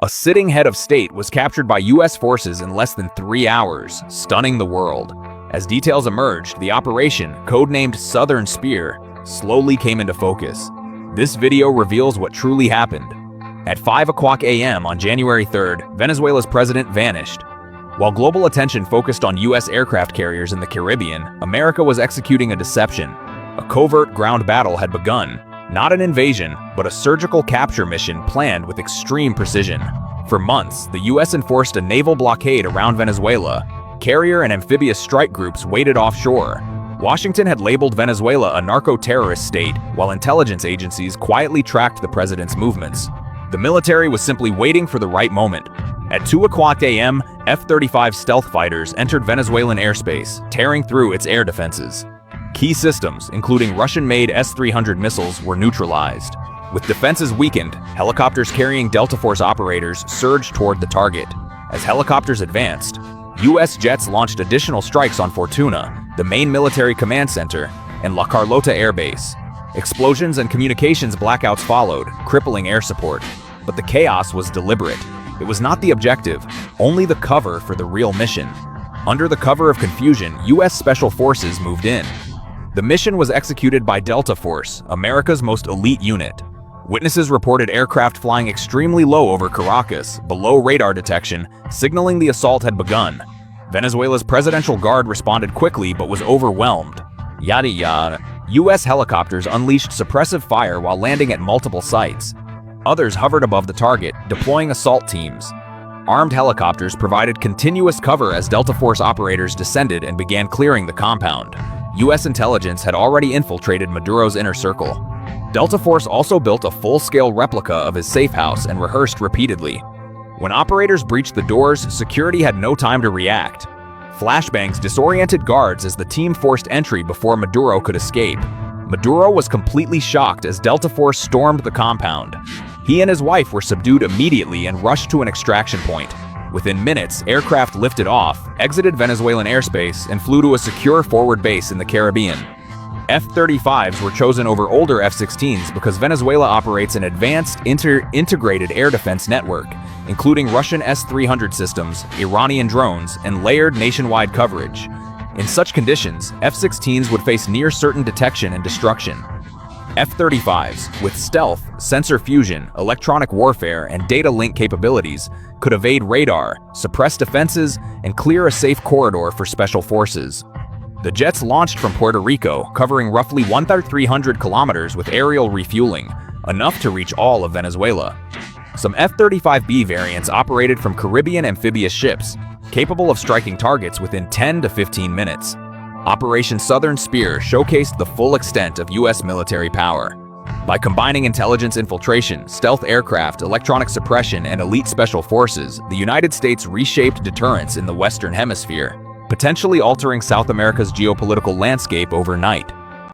A sitting head of state was captured by U.S. forces in less than 3 hours, stunning the world. As details emerged, the operation, codenamed Southern Spear, slowly came into focus. This video reveals what truly happened. At 5:00 a.m. on January 3rd, Venezuela's president vanished. While global attention focused on U.S. aircraft carriers in the Caribbean, America was executing a deception. A covert ground battle had begun. Not an invasion, but a surgical capture mission planned with extreme precision. For months, the U.S. enforced a naval blockade around Venezuela. Carrier and amphibious strike groups waited offshore. Washington had labeled Venezuela a narco-terrorist state, while intelligence agencies quietly tracked the president's movements. The military was simply waiting for the right moment. At 2:00 a.m., F-35 stealth fighters entered Venezuelan airspace, tearing through its air defenses. Key systems, including Russian-made S-300 missiles, were neutralized. With defenses weakened, helicopters carrying Delta Force operators surged toward the target. As helicopters advanced, U.S. jets launched additional strikes on Fortuna, the main military command center, and La Carlota Air Base. Explosions and communications blackouts followed, crippling air support. But the chaos was deliberate. It was not the objective, only the cover for the real mission. Under the cover of confusion, U.S. Special Forces moved in. The mission was executed by Delta Force, America's most elite unit. Witnesses reported aircraft flying extremely low over Caracas, below radar detection, signaling the assault had begun. Venezuela's Presidential Guard responded quickly but was overwhelmed. Yada yada. U.S. helicopters unleashed suppressive fire while landing at multiple sites. Others hovered above the target, deploying assault teams. Armed helicopters provided continuous cover as Delta Force operators descended and began clearing the compound. U.S. intelligence had already infiltrated Maduro's inner circle. Delta Force also built a full-scale replica of his safe house and rehearsed repeatedly. When operators breached the doors, security had no time to react. Flashbangs disoriented guards as the team forced entry before Maduro could escape. Maduro was completely shocked as Delta Force stormed the compound. He and his wife were subdued immediately and rushed to an extraction point. Within minutes, aircraft lifted off, exited Venezuelan airspace, and flew to a secure forward base in the Caribbean. F-35s were chosen over older F-16s because Venezuela operates an advanced, integrated air defense network, including Russian S-300 systems, Iranian drones, and layered nationwide coverage. In such conditions, F-16s would face near-certain detection and destruction. F-35s, with stealth, sensor fusion, electronic warfare, and data link capabilities, could evade radar, suppress defenses, and clear a safe corridor for special forces. The jets launched from Puerto Rico, covering roughly 1,300 kilometers with aerial refueling, enough to reach all of Venezuela. Some F-35B variants operated from Caribbean amphibious ships, capable of striking targets within 10 to 15 minutes. Operation Southern Spear showcased the full extent of U.S. military power. By combining intelligence infiltration, stealth aircraft, electronic suppression, and elite special forces, the United States reshaped deterrence in the Western Hemisphere, potentially altering South America's geopolitical landscape overnight.